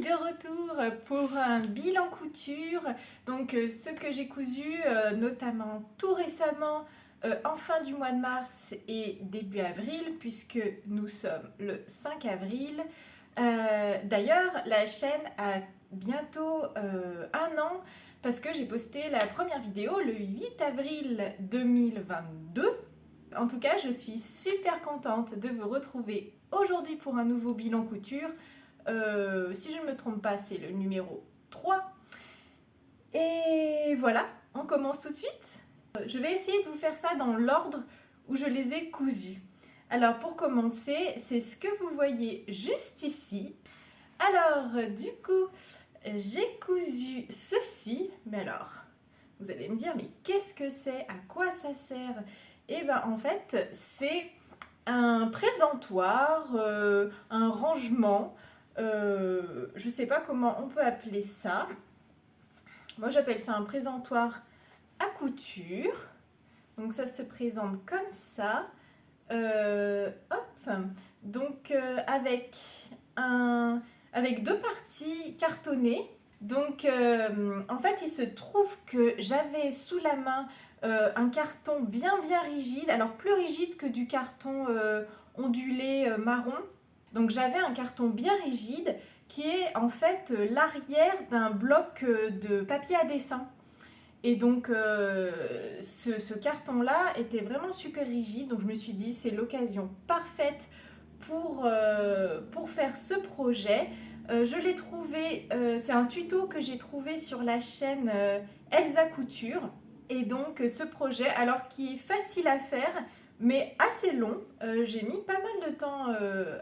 de retour pour un bilan couture. Donc ce que j'ai cousu notamment tout récemment en fin du mois de mars et début avril, puisque nous sommes le 5 avril. D'ailleurs, la chaîne a bientôt un an parce que j'ai posté la première vidéo le 8 avril 2022. En tout cas, je suis super contente de vous retrouver aujourd'hui pour un nouveau bilan couture. Si je ne me trompe pas, c'est le numéro 3. Et voilà, on commence tout de suite. Je vais essayer de vous faire ça dans l'ordre où je les ai cousus. Alors pour commencer, c'est ce que vous voyez juste ici. Alors du coup, j'ai cousu ceci. Mais alors, vous allez me dire, mais qu'est-ce que c'est? À quoi ça sert? Et bien en fait, c'est un présentoir, un rangement. Je ne sais pas comment on peut appeler ça. Moi, j'appelle ça un présentoir à couture. Donc, ça se présente comme ça. Hop. Donc, avec deux parties cartonnées. Donc, en fait, il se trouve que j'avais sous la main un carton bien rigide. Alors, plus rigide que du carton ondulé marron. Donc j'avais un carton bien rigide qui est en fait l'arrière d'un bloc de papier à dessin. Et donc ce carton-là était vraiment super rigide, donc je me suis dit c'est l'occasion parfaite pour faire ce projet. Je l'ai trouvé, c'est un tuto que j'ai trouvé sur la chaîne Elsa Couture. Et donc ce projet, alors qui est facile à faire, mais assez long, j'ai mis pas mal de temps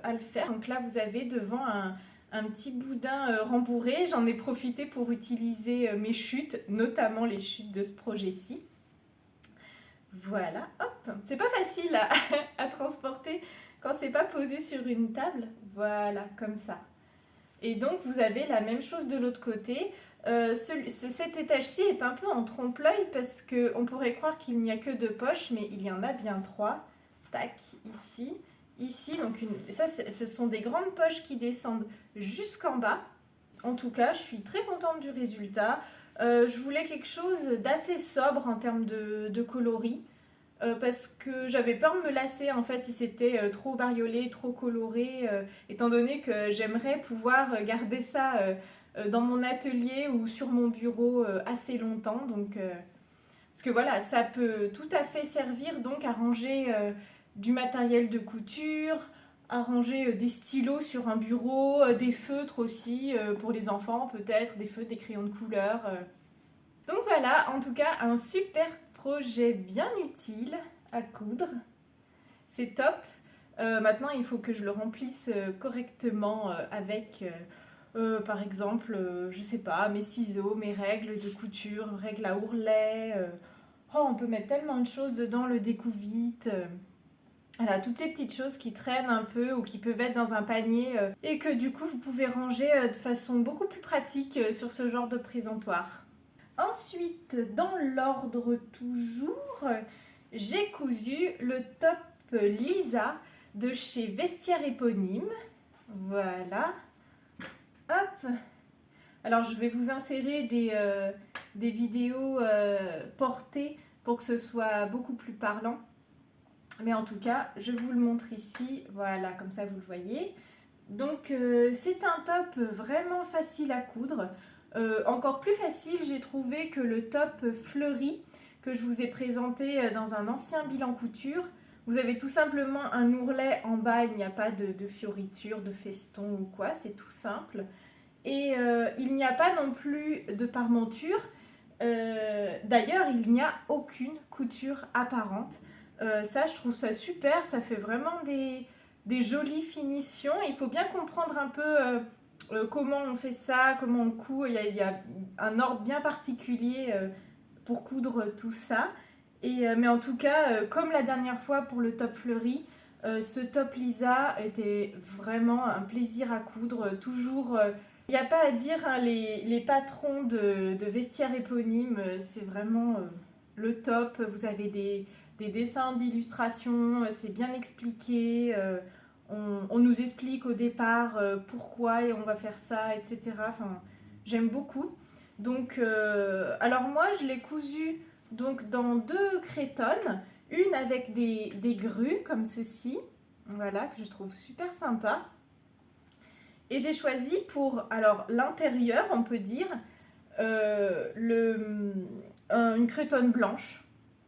à le faire. Donc là vous avez devant un petit boudin rembourré. J'en ai profité pour utiliser mes chutes, notamment les chutes de ce projet-ci. Voilà, hop, c'est pas facile à transporter quand c'est pas posé sur une table. Voilà, comme ça. Et donc vous avez la même chose de l'autre côté. Cet étage-ci est un peu en trompe-l'œil parce qu'on pourrait croire qu'il n'y a que deux poches, mais il y en a bien trois. Tac, ici, donc ça ce sont des grandes poches qui descendent jusqu'en bas. En tout cas, je suis très contente du résultat. Je voulais quelque chose d'assez sobre en termes de coloris. Parce que j'avais peur de me lasser en fait si c'était trop bariolé, trop coloré, étant donné que j'aimerais pouvoir garder ça dans mon atelier ou sur mon bureau assez longtemps. Donc, parce que voilà, ça peut tout à fait servir donc à ranger du matériel de couture, à ranger des stylos sur un bureau, des feutres aussi pour les enfants peut-être, des feutres, des crayons de couleur. Donc voilà, en tout cas, un super projet bien utile à coudre. C'est top. Maintenant, il faut que je le remplisse correctement avec, par exemple, je sais pas, mes ciseaux, mes règles de couture, règles à ourlet. Oh, on peut mettre tellement de choses dedans, le découvite. Voilà, toutes ces petites choses qui traînent un peu ou qui peuvent être dans un panier et que du coup vous pouvez ranger de façon beaucoup plus pratique sur ce genre de présentoir. Ensuite, dans l'ordre toujours, j'ai cousu le top Lisa de chez Vestiaire Éponyme. Voilà. Hop. Alors, je vais vous insérer des vidéos portées pour que ce soit beaucoup plus parlant. Mais en tout cas, je vous le montre ici. Voilà, comme ça vous le voyez. Donc, c'est un top vraiment facile à coudre. Encore plus facile, j'ai trouvé que le top fleuri que je vous ai présenté dans un ancien bilan couture. Vous avez tout simplement un ourlet en bas, il n'y a pas de fioriture, de feston ou quoi, c'est tout simple. Et il n'y a pas non plus de parmenture. D'ailleurs, il n'y a aucune couture apparente. Ça, je trouve ça super, ça fait vraiment des jolies finitions. Il faut bien comprendre un peu comment on fait ça, comment on coud. Il y a un ordre bien particulier pour coudre tout ça. Mais en tout cas, comme la dernière fois pour le top fleuri, ce top Lisa était vraiment un plaisir à coudre. Toujours, il n'y a pas à dire, hein, les patrons de Vestiaire Éponyme, c'est vraiment le top. Vous avez des dessins d'illustration, c'est bien expliqué. on nous explique au départ pourquoi et on va faire ça, etc. Enfin, j'aime beaucoup. Donc, alors moi, je l'ai cousu donc, dans 2 cretonnes, une avec des grues comme ceci, voilà, que je trouve super sympa. Et j'ai choisi pour alors l'intérieur, on peut dire, une cretonne blanche,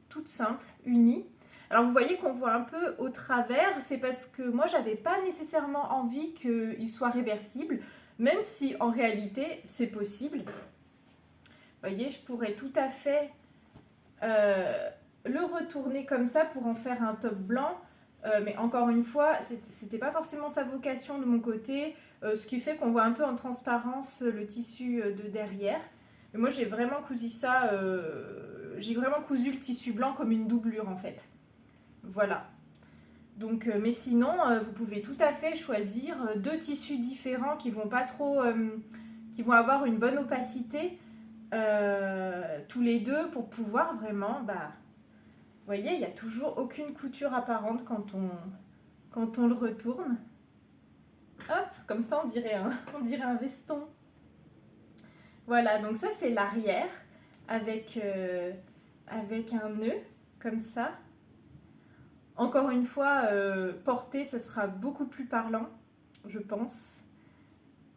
toute simple, unie. Alors vous voyez qu'on voit un peu au travers, c'est parce que moi j'avais pas nécessairement envie qu'il soit réversible, même si en réalité c'est possible. Vous voyez, je pourrais tout à fait le retourner comme ça pour en faire un top blanc. Mais encore une fois, c'était pas forcément sa vocation de mon côté, ce qui fait qu'on voit un peu en transparence le tissu de derrière. Mais moi j'ai vraiment cousu ça, j'ai vraiment cousu le tissu blanc comme une doublure en fait. Voilà. Donc, mais sinon, vous pouvez tout à fait choisir 2 tissus différents qui vont pas trop, qui vont avoir une bonne opacité tous les 2 pour pouvoir vraiment, bah, vous voyez, il n'y a toujours aucune couture apparente quand on le retourne. Hop, comme ça on dirait un veston. Voilà, donc ça c'est l'arrière avec un nœud comme ça. Encore une fois, porté, ça sera beaucoup plus parlant, je pense.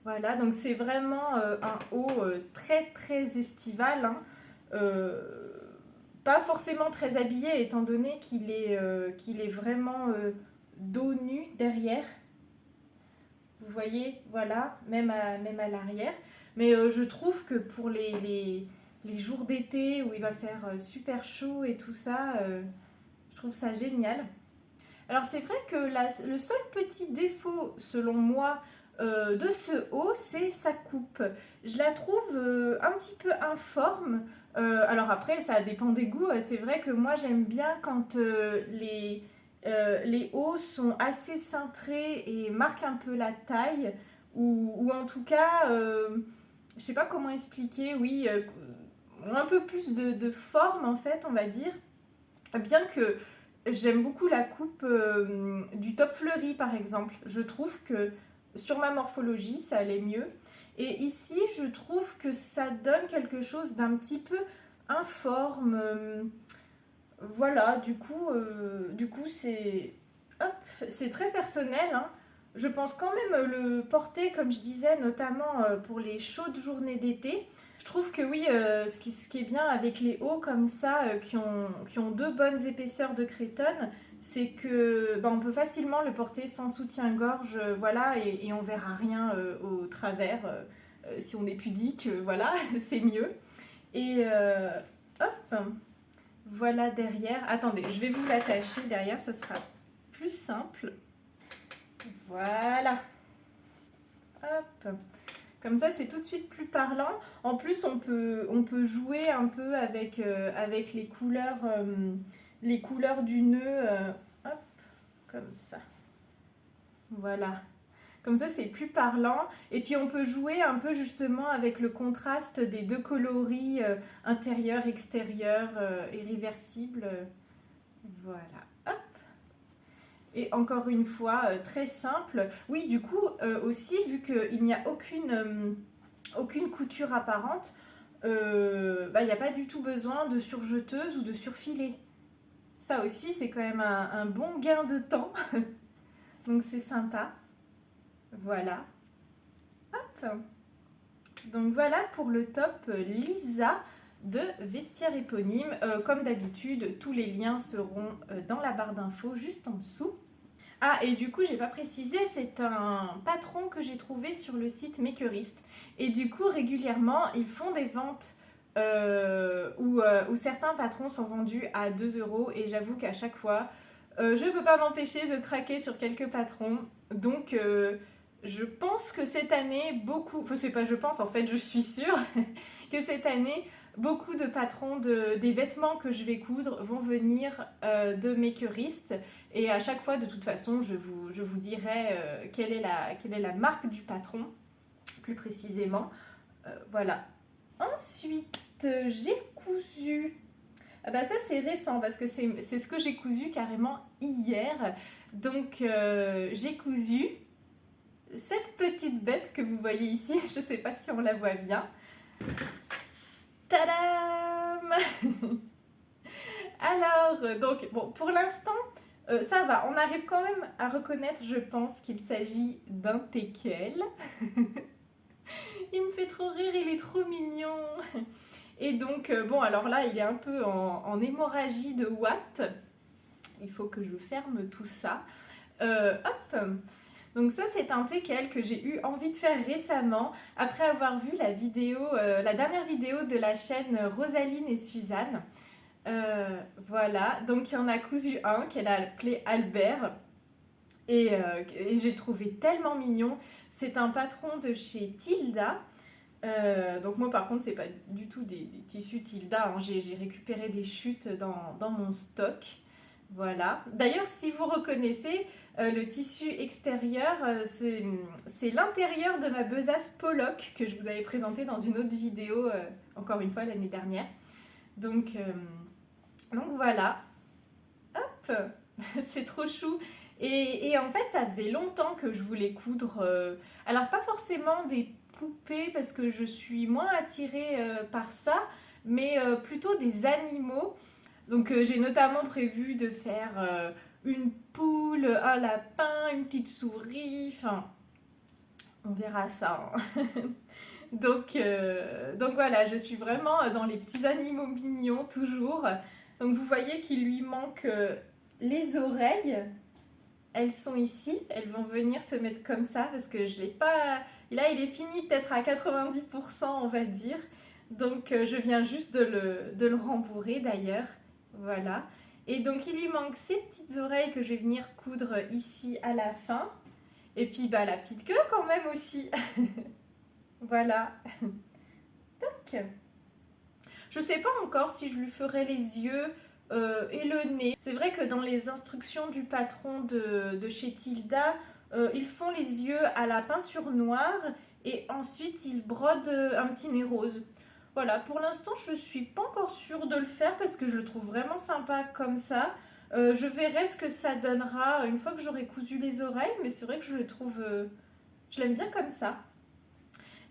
Voilà, donc c'est vraiment un haut très très estival, hein. Pas forcément très habillé étant donné qu'il est vraiment dos nu derrière. Vous voyez, voilà, même à l'arrière. Mais je trouve que pour les jours d'été où il va faire super chaud et tout ça, je trouve ça génial. Alors c'est vrai que le seul petit défaut, selon moi, de ce haut, c'est sa coupe. Je la trouve un petit peu informe. Alors après, ça dépend des goûts. C'est vrai que moi, j'aime bien quand les hauts sont assez cintrés et marquent un peu la taille. Ou en tout cas, je sais pas comment expliquer, oui, un peu plus de forme en fait, on va dire. Bien que j'aime beaucoup la coupe du top fleuri par exemple. Je trouve que sur ma morphologie, ça allait mieux. Et ici, je trouve que ça donne quelque chose d'un petit peu informe. Voilà, du coup c'est très personnel, hein. Je pense quand même le porter, comme je disais, notamment pour les chaudes journées d'été. Je trouve que oui, ce qui est bien avec les hauts comme ça, qui ont 2 bonnes épaisseurs de cretonne, c'est que on peut facilement le porter sans soutien-gorge, voilà, et on verra rien au travers. Si on est pudique, voilà, c'est mieux. Et hop, voilà derrière. Attendez, je vais vous l'attacher derrière, ça sera plus simple. Voilà. Hop. Comme ça, c'est tout de suite plus parlant. En plus, on peut jouer un peu avec les couleurs du nœud. Hop, comme ça. Voilà. Comme ça, c'est plus parlant. Et puis, on peut jouer un peu justement avec le contraste des 2 coloris, intérieur, extérieur et réversible. Voilà. Hop. Et encore une fois, très simple. Oui, du coup, aussi, vu qu'il n'y a aucune couture apparente, il n'y a pas du tout besoin de surjeteuse ou de surfilet. Ça aussi, c'est quand même un bon gain de temps. Donc, c'est sympa. Voilà. Hop. Donc, voilà pour le top Lisa de Vestiaire Éponyme. Comme d'habitude, tous les liens seront dans la barre d'infos juste en dessous. Ah, et du coup, j'ai pas précisé, c'est un patron que j'ai trouvé sur le site Makerist. Et du coup, régulièrement, ils font des ventes où certains patrons sont vendus à 2 €. Et j'avoue qu'à chaque fois, je ne peux pas m'empêcher de craquer sur quelques patrons. Donc, je pense que cette année, enfin, c'est pas je pense, en fait, je suis sûre que cette année, beaucoup de patrons des vêtements que je vais coudre vont venir de Makerist. Et à chaque fois, de toute façon, je vous dirai quelle est la marque du patron, plus précisément. Voilà. Ensuite, j'ai cousu. Ah bah ça, c'est récent parce que c'est ce que j'ai cousu carrément hier. Donc j'ai cousu cette petite bête que vous voyez ici. Je ne sais pas si on la voit bien. Tadam! Alors, donc, bon, pour l'instant, ça va. On arrive quand même à reconnaître, je pense, qu'il s'agit d'un teckel. Il me fait trop rire, il est trop mignon. Et donc, bon, alors là, il est un peu en hémorragie de watts. Il faut que je ferme tout ça. Hop! Donc ça, c'est un teckel que j'ai eu envie de faire récemment, après avoir vu la vidéo, la dernière vidéo de la chaîne Rosaline et Suzanne. Voilà, donc il y en a cousu un qu'elle a appelé Albert. Et j'ai trouvé tellement mignon. C'est un patron de chez Tilda. Donc moi par contre c'est pas du tout des tissus Tilda, hein. J'ai récupéré des chutes dans mon stock. Voilà. D'ailleurs si vous reconnaissez le tissu extérieur, c'est l'intérieur de ma besace Pollock que je vous avais présenté dans une autre vidéo, encore une fois l'année dernière. Donc voilà. Hop. C'est trop chou. Et en fait, ça faisait longtemps que je voulais coudre. Alors, pas forcément des poupées, parce que je suis moins attirée par ça, mais plutôt des animaux. Donc, j'ai notamment prévu de faire une poule, un lapin, une petite souris. Enfin, on verra ça, hein. Donc voilà, je suis vraiment dans les petits animaux mignons, toujours. Donc, vous voyez qu'il lui manque les oreilles. Elles sont ici, elles vont venir se mettre comme ça parce que je l'ai pas... Là, il est fini peut-être à 90%, on va dire. Donc, je viens juste de le rembourrer d'ailleurs. Voilà. Et donc, il lui manque ces petites oreilles que je vais venir coudre ici à la fin. Et puis, bah, la petite queue quand même aussi. Voilà. Tac. Je sais pas encore si je lui ferai les yeux et le nez. C'est vrai que dans les instructions du patron de chez Tilda, ils font les yeux à la peinture noire et ensuite ils brodent un petit nez rose. Voilà, pour l'instant je suis pas encore sûre de le faire parce que je le trouve vraiment sympa comme ça. Je verrai ce que ça donnera une fois que j'aurai cousu les oreilles, mais c'est vrai que je le trouve... je l'aime bien comme ça.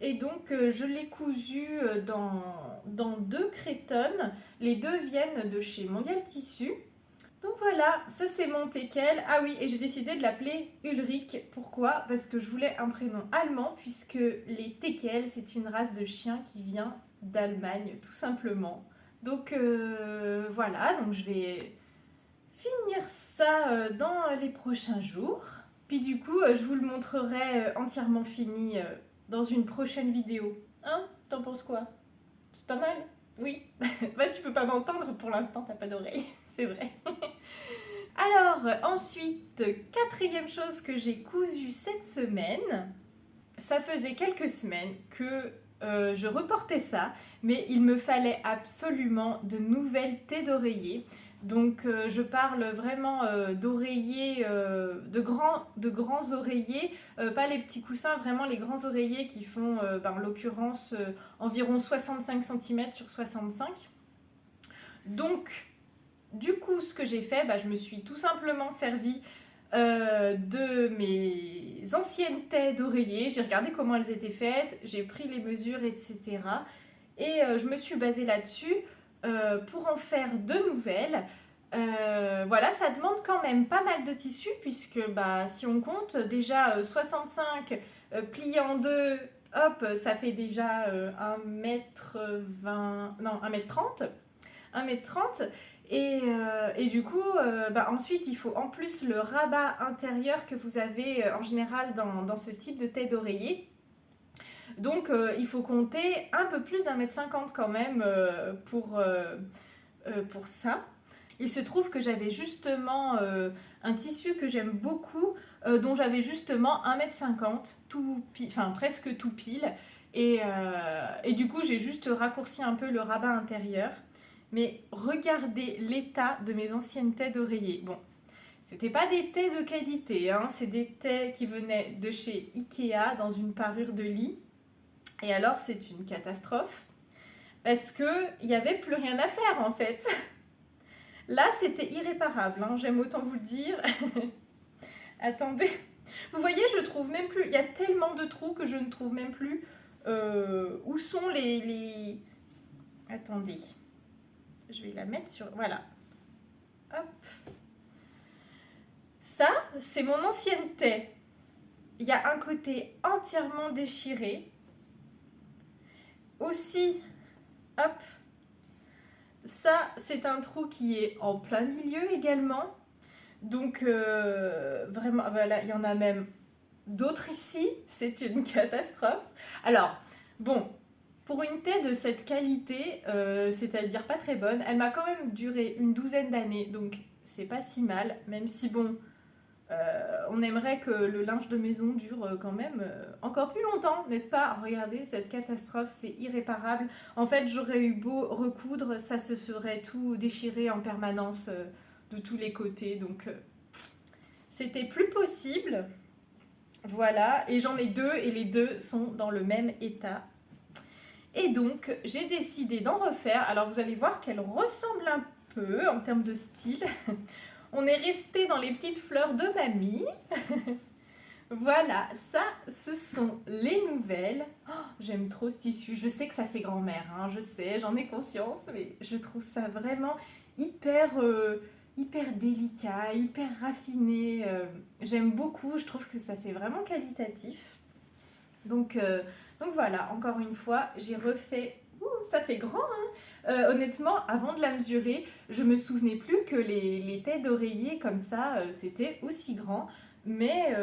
Et donc, je l'ai cousu dans 2 cretonnes. Les 2 viennent de chez Mondial Tissu. Donc voilà, ça c'est mon teckel. Ah oui, et j'ai décidé de l'appeler Ulrich. Pourquoi? Parce que je voulais un prénom allemand, puisque les teckels, c'est une race de chien qui vient d'Allemagne, tout simplement. Donc voilà, donc je vais finir ça dans les prochains jours. Puis du coup, je vous le montrerai entièrement fini dans une prochaine vidéo. Hein? T'en penses quoi? C'est pas mal? Oui. Bah tu peux pas m'entendre pour l'instant, t'as pas d'oreille. C'est vrai. Alors, ensuite, 4e chose que j'ai cousu cette semaine. Ça faisait quelques semaines que je reportais ça, mais il me fallait absolument de nouvelles têtes d'oreiller. Donc je parle vraiment d'oreillers, de grands oreillers, pas les petits coussins, vraiment les grands oreillers qui font en l'occurrence environ 65 cm sur 65. Donc du coup ce que j'ai fait, je me suis tout simplement servi de mes anciennes têtes d'oreiller. J'ai regardé comment elles étaient faites, j'ai pris les mesures, etc. Et je me suis basée là-dessus pour en faire de nouvelles. Voilà, ça demande quand même pas mal de tissu puisque si on compte déjà 65 pliés en deux, hop, ça fait déjà 1m20, non 1m30. 1m30 et du coup ensuite il faut en plus le rabat intérieur que vous avez en général dans ce type de tête d'oreiller. Donc il faut compter un peu plus d'1m50 quand même pour ça. Il se trouve que j'avais justement un tissu que j'aime beaucoup dont j'avais justement 1m50 presque tout pile et du coup j'ai juste raccourci un peu le rabat intérieur. Mais regardez l'état de mes anciennes têtes d'oreiller. Bon, c'était pas des thés de qualité, hein, c'est des thés qui venaient de chez Ikea dans une parure de lit. Et alors, c'est une catastrophe parce qu'il n'y avait plus rien à faire en fait. Là, c'était irréparable, hein, j'aime autant vous le dire. Attendez. Vous voyez, je trouve même plus. Il y a tellement de trous que je ne trouve même plus où sont les... Attendez. Je vais la mettre sur... Voilà. Hop. Ça, c'est mon ancienne taie. Il y a un côté entièrement déchiré. Aussi, hop. Ça, c'est un trou qui est en plein milieu également. Donc, vraiment, voilà, il y en a même d'autres ici. C'est une catastrophe. Alors, bon, pour une taie de cette qualité, c'est-à-dire pas très bonne, elle m'a quand même duré une douzaine d'années. Donc, c'est pas si mal. Même si, bon, on aimerait que le linge de maison dure quand même encore plus longtemps, n'est-ce pas? Regardez, cette catastrophe, c'est irréparable. En fait, j'aurais eu beau recoudre, ça se serait tout déchiré en permanence de tous les côtés. Donc, c'était plus possible. Voilà, et j'en ai deux, et les deux sont dans le même état. Et donc, j'ai décidé d'en refaire. Alors, vous allez voir qu'elle ressemble un peu en termes de style. On est resté dans les petites fleurs de mamie. Voilà, ça, ce sont les nouvelles. Oh, j'aime trop ce tissu. Je sais que ça fait grand-mère, hein, je sais, j'en ai conscience, mais je trouve ça vraiment hyper, hyper délicat, hyper raffiné. J'aime beaucoup, je trouve que ça fait vraiment qualitatif. Donc voilà, encore une fois, j'ai refait... Ouh, ça fait grand, hein. Honnêtement, avant de la mesurer, je me souvenais plus que les têtes d'oreiller comme ça, c'était aussi grand. Mais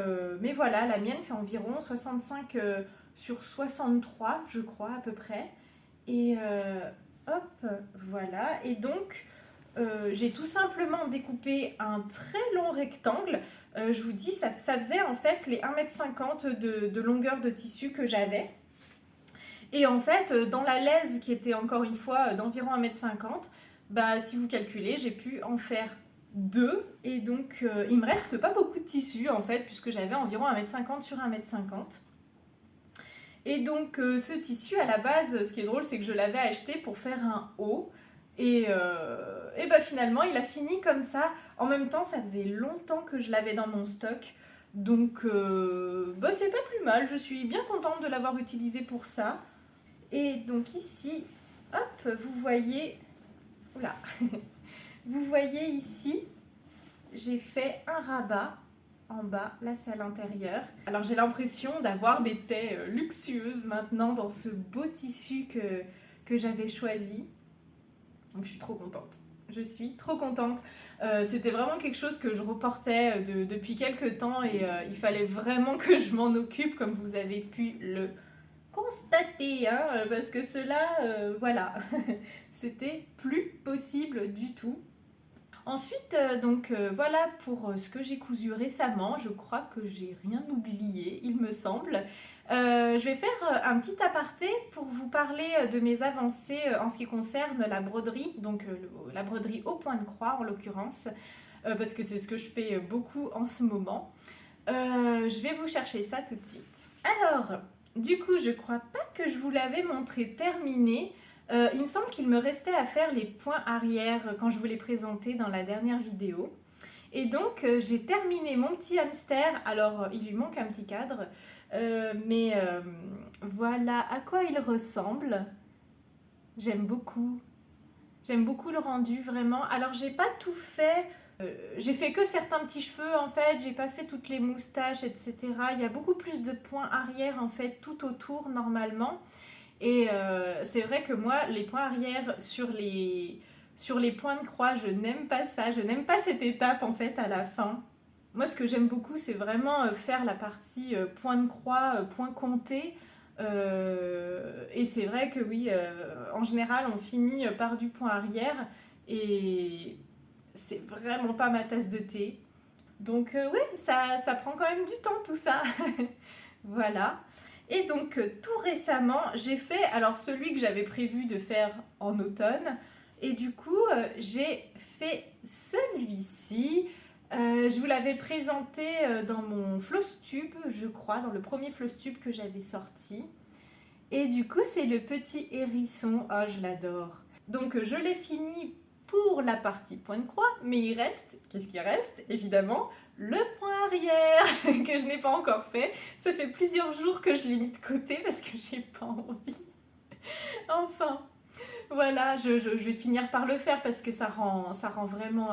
voilà, la mienne fait environ 65 sur 63, je crois, à peu près. Et hop, voilà. Et donc, j'ai tout simplement découpé un très long rectangle. Je vous dis, ça faisait en fait les 1,50 m de longueur de tissu que j'avais. Et en fait, dans la laise qui était encore une fois d'environ 1,50 m, bah, si vous calculez, j'ai pu en faire deux. Et donc, il me reste pas beaucoup de tissu en fait, puisque j'avais environ 1,50 m sur 1,50 m. Et donc, ce tissu, à la base, ce qui est drôle, c'est que je l'avais acheté pour faire un haut. Et bah, finalement, il a fini comme ça. En même temps, ça faisait longtemps que je l'avais dans mon stock. Donc, bah, c'est pas plus mal. Je suis bien contente de l'avoir utilisé pour ça. Et donc ici, hop, vous voyez... Oula. Vous voyez ici, j'ai fait un rabat en bas. Là, c'est à l'intérieur. Alors, j'ai l'impression d'avoir des taies luxueuses maintenant dans ce beau tissu que j'avais choisi. Donc, je suis trop contente. Je suis trop contente. C'était vraiment quelque chose que je reportais depuis quelques temps et il fallait vraiment que je m'en occupe, comme vous avez pu le constater, hein, parce que cela, voilà, c'était plus possible du tout. Ensuite, voilà pour ce que j'ai cousu récemment. Je crois que j'ai rien oublié, il me semble. Je vais faire un petit aparté pour vous parler de mes avancées en ce qui concerne la broderie, donc la broderie au point de croix en l'occurrence, parce que c'est ce que je fais beaucoup en ce moment. Je vais vous chercher ça tout de suite. Alors, du coup, je crois pas que je vous l'avais montré terminé. Il me semble qu'il me restait à faire les points arrière quand je vous l'ai présenté dans la dernière vidéo. Et donc, j'ai terminé mon petit hamster. Alors, il lui manque un petit cadre. Mais voilà à quoi il ressemble. J'aime beaucoup. J'aime beaucoup le rendu, vraiment. Alors, j'ai pas tout fait. J'ai fait que certains petits cheveux, en fait. J'ai pas fait toutes les moustaches, etc. Il y a beaucoup plus de points arrière, en fait, tout autour, normalement. Et c'est vrai que moi, les points arrière sur les points de croix, je n'aime pas ça. Je n'aime pas cette étape, en fait, à la fin. Moi, ce que j'aime beaucoup, c'est vraiment faire la partie point de croix, point compté. Et c'est vrai que oui, en général, on finit par du point arrière. Et c'est vraiment pas ma tasse de thé. Donc oui, ça prend quand même du temps, tout ça. Voilà. Et donc, tout récemment, j'ai fait, alors celui que j'avais prévu de faire en automne. Et du coup, j'ai fait celui-ci. Je vous l'avais présenté dans mon Flosstube, je crois, dans le premier Flosstube que j'avais sorti. Et du coup, c'est le petit hérisson. Oh, je l'adore. Donc, je l'ai fini pour la partie point de croix, mais il reste, qu'est-ce qui reste? Évidemment, le point arrière que je n'ai pas encore fait. Ça fait plusieurs jours que je l'ai mis de côté parce que j'ai pas envie. Enfin, voilà, je vais finir par le faire parce que ça rend vraiment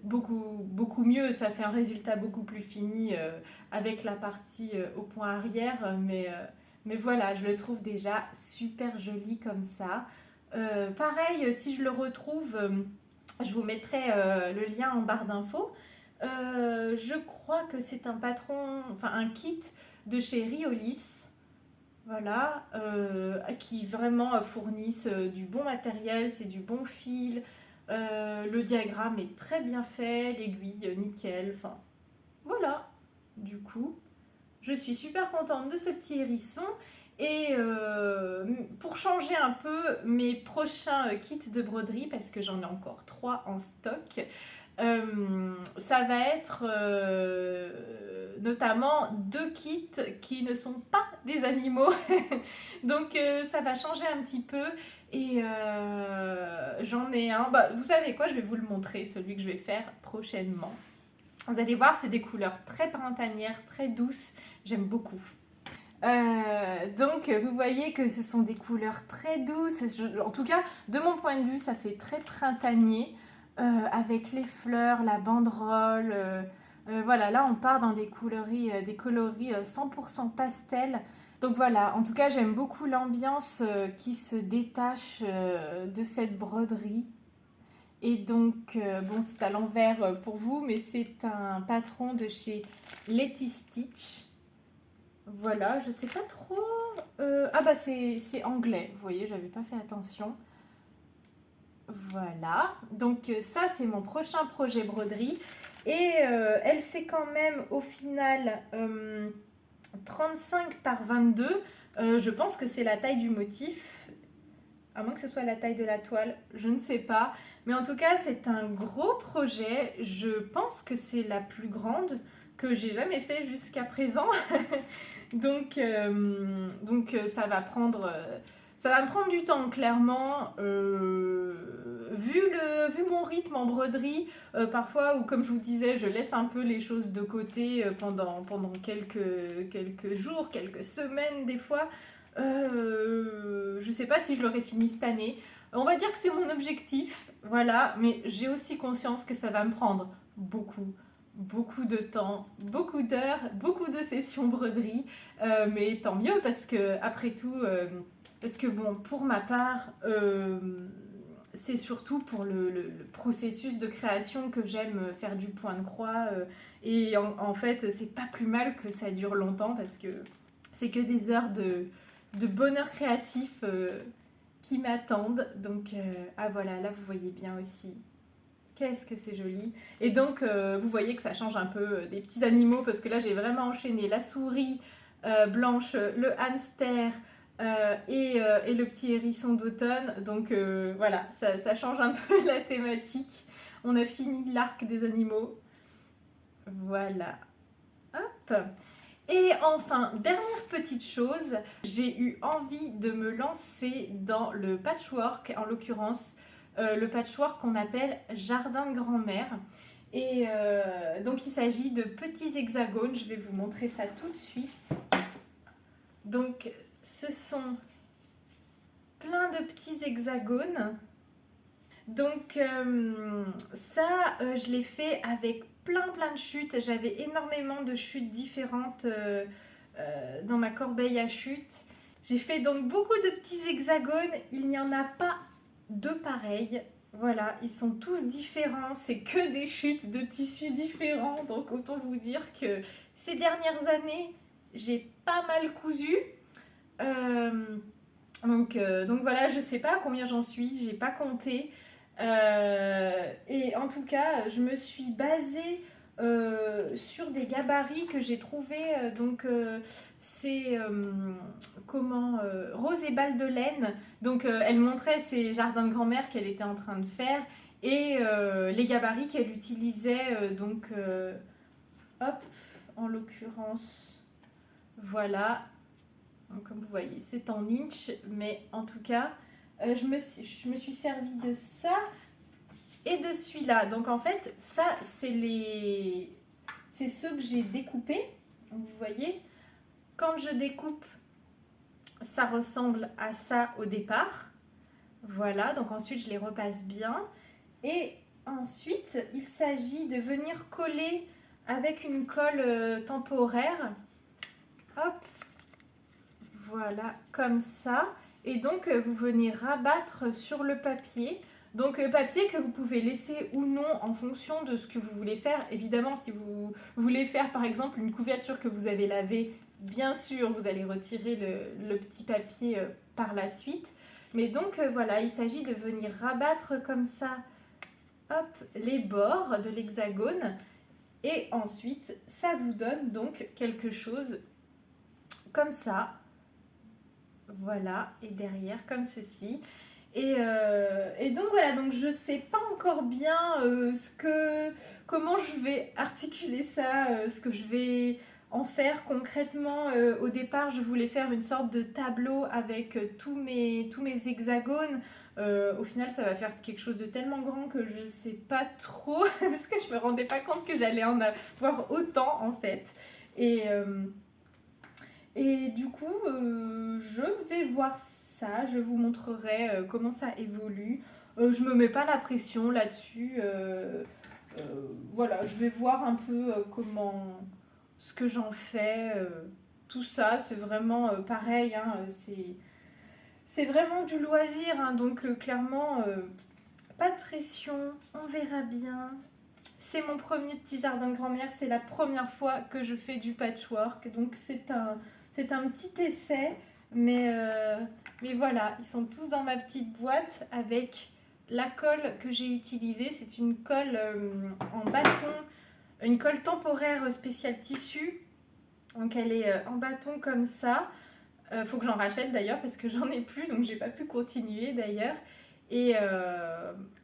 beaucoup mieux. Ça fait un résultat beaucoup plus fini avec la partie au point arrière. Mais voilà, je le trouve déjà super joli comme ça. Pareil, si je le retrouve, je vous mettrai le lien en barre d'infos. Je crois que c'est un patron, enfin un kit de chez Riolis. Voilà, qui vraiment fournissent du bon matériel, c'est du bon fil. Le diagramme est très bien fait, l'aiguille nickel. Enfin, voilà. Du coup, je suis super contente de ce petit hérisson. Et pour changer un peu mes prochains kits de broderie, parce que j'en ai encore 3 en stock, ça va être notamment 2 kits qui ne sont pas des animaux. Donc ça va changer un petit peu. Et j'en ai un. Bah, vous savez quoi, je vais vous le montrer, celui que je vais faire prochainement. Vous allez voir, c'est des couleurs très printanières, très douces. J'aime beaucoup. Donc vous voyez que ce sont des couleurs très douces. En tout cas, de mon point de vue, ça fait très printanier. Avec les fleurs, la banderole. Voilà, là on part dans des coloris 100% pastel. Donc voilà, en tout cas j'aime beaucoup l'ambiance qui se détache de cette broderie. Et donc, bon c'est à l'envers pour vous, mais c'est un patron de chez Letty Stitch. Voilà, je sais pas trop. Ah bah c'est anglais, vous voyez, j'avais pas fait attention. Voilà, donc ça c'est mon prochain projet broderie. Et elle fait quand même au final 35 par 22. Je pense que c'est la taille du motif, à moins que ce soit la taille de la toile, je ne sais pas. Mais en tout cas c'est un gros projet, je pense que c'est la plus grande que j'ai jamais fait jusqu'à présent. Donc ça va prendre... ça va me prendre du temps, clairement. Vu mon rythme en broderie, parfois, ou comme je vous disais, je laisse un peu les choses de côté pendant quelques jours, quelques semaines des fois. Je sais pas si je l'aurai fini cette année. On va dire que c'est mon objectif, voilà, mais j'ai aussi conscience que ça va me prendre beaucoup de temps, beaucoup d'heures, beaucoup de sessions broderie. Mais tant mieux parce que, après tout, parce que bon, pour ma part, c'est surtout pour le processus de création que j'aime faire du point de croix. Et en fait, c'est pas plus mal que ça dure longtemps parce que c'est que des heures de bonheur créatif qui m'attendent. Donc, ah voilà, là vous voyez bien aussi. Qu'est-ce que c'est joli. Et donc, vous voyez que ça change un peu des petits animaux parce que là, j'ai vraiment enchaîné la souris blanche, le hamster et le petit hérisson d'automne. Donc, voilà, ça change un peu la thématique. On a fini l'arc des animaux. Voilà. Hop. Et enfin, dernière petite chose, j'ai eu envie de me lancer dans le patchwork, en l'occurrence le patchwork qu'on appelle jardin de grand-mère. Et donc il s'agit de petits hexagones, je vais vous montrer ça tout de suite. Donc ce sont plein de petits hexagones. Donc ça, je l'ai fait avec plein de chutes. J'avais énormément de chutes différentes dans ma corbeille à chutes. J'ai fait donc beaucoup de petits hexagones. Il n'y en a pas 2 pareils. Voilà, ils sont tous différents. C'est que des chutes de tissus différents. Donc autant vous dire que ces dernières années, j'ai pas mal cousu. Donc voilà, je sais pas combien j'en suis. J'ai pas compté. Et en tout cas, je me suis basée sur des gabarits que j'ai trouvés. C'est Rose et Balle de laine. Donc, elle montrait ses jardins de grand-mère qu'elle était en train de faire et les gabarits qu'elle utilisait. Hop, en l'occurrence, voilà. Donc, comme vous voyez, c'est en inch, mais en tout cas. Je me suis servi de ça et de celui-là. Donc en fait, ça, c'est les c'est ceux que j'ai découpés. Vous voyez, quand je découpe, ça ressemble à ça au départ. Voilà, donc ensuite je les repasse bien. Et ensuite, il s'agit de venir coller avec une colle temporaire. Hop, voilà, comme ça. Et donc, vous venez rabattre sur le papier. Donc, papier que vous pouvez laisser ou non en fonction de ce que vous voulez faire. Évidemment, si vous voulez faire, par exemple, une couverture que vous avez lavée, bien sûr, vous allez retirer le petit papier par la suite. Mais donc, voilà, il s'agit de venir rabattre comme ça, hop, les bords de l'hexagone. Et ensuite, ça vous donne donc quelque chose comme ça. Voilà, et derrière comme ceci. Et donc voilà, donc je sais pas encore bien comment je vais articuler ça, ce que je vais en faire concrètement. Au départ, je voulais faire une sorte de tableau avec tous mes hexagones. Au final, ça va faire quelque chose de tellement grand que je sais pas trop, parce que je me rendais pas compte que j'allais en avoir autant en fait. Et du coup, je vais voir ça, je vous montrerai comment ça évolue. Je me mets pas la pression là-dessus. Voilà, je vais voir un peu ce que j'en fais. Tout ça, c'est vraiment pareil, hein, c'est vraiment du loisir, hein, donc clairement, pas de pression, on verra bien. C'est mon premier petit jardin de grand-mère, c'est la première fois que je fais du patchwork, donc c'est un petit essai, mais voilà, ils sont tous dans ma petite boîte avec la colle que j'ai utilisée. C'est une colle en bâton, une colle temporaire spéciale tissu, donc elle est en bâton comme ça. Faut que j'en rachète d'ailleurs parce que j'en ai plus, donc j'ai pas pu continuer d'ailleurs. Et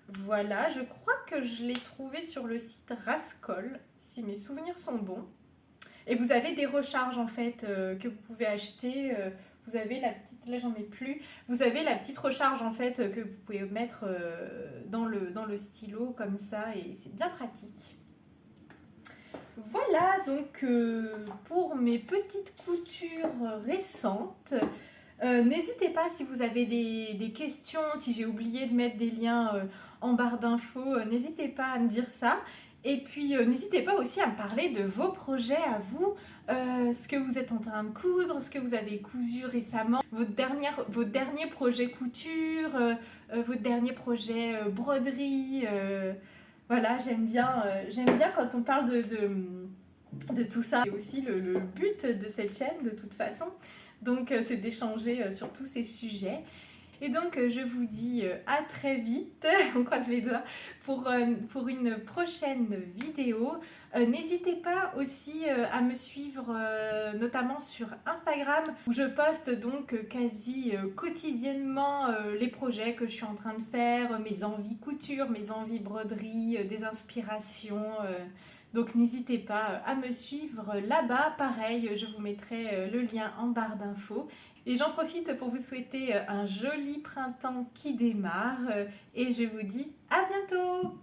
voilà, je crois que je l'ai trouvé sur le site Rascol, si mes souvenirs sont bons. Et vous avez des recharges en fait que vous pouvez acheter. Vous avez la petite, là j'en ai plus. Vous avez la petite recharge en fait que vous pouvez mettre dans le stylo comme ça et c'est bien pratique. Voilà donc pour mes petites coutures récentes. N'hésitez pas si vous avez des questions, si j'ai oublié de mettre des liens en barre d'infos, n'hésitez pas à me dire ça. Et puis n'hésitez pas aussi à me parler de vos projets à vous, ce que vous êtes en train de coudre, ce que vous avez cousu récemment, vos derniers projets couture, vos derniers projets broderie. Voilà, j'aime bien quand on parle de tout ça. C'est aussi le but de cette chaîne de toute façon. Donc c'est d'échanger sur tous ces sujets. Et donc je vous dis à très vite, on croise les doigts, pour une prochaine vidéo. N'hésitez pas aussi à me suivre notamment sur Instagram où je poste donc quasi quotidiennement les projets que je suis en train de faire, mes envies couture, mes envies broderie, des inspirations. Donc n'hésitez pas à me suivre là-bas. Pareil, je vous mettrai le lien en barre d'infos. Et j'en profite pour vous souhaiter un joli printemps qui démarre. Et je vous dis à bientôt.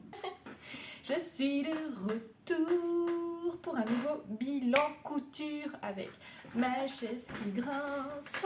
Je suis de retour pour un nouveau bilan couture avec ma chaise qui grince.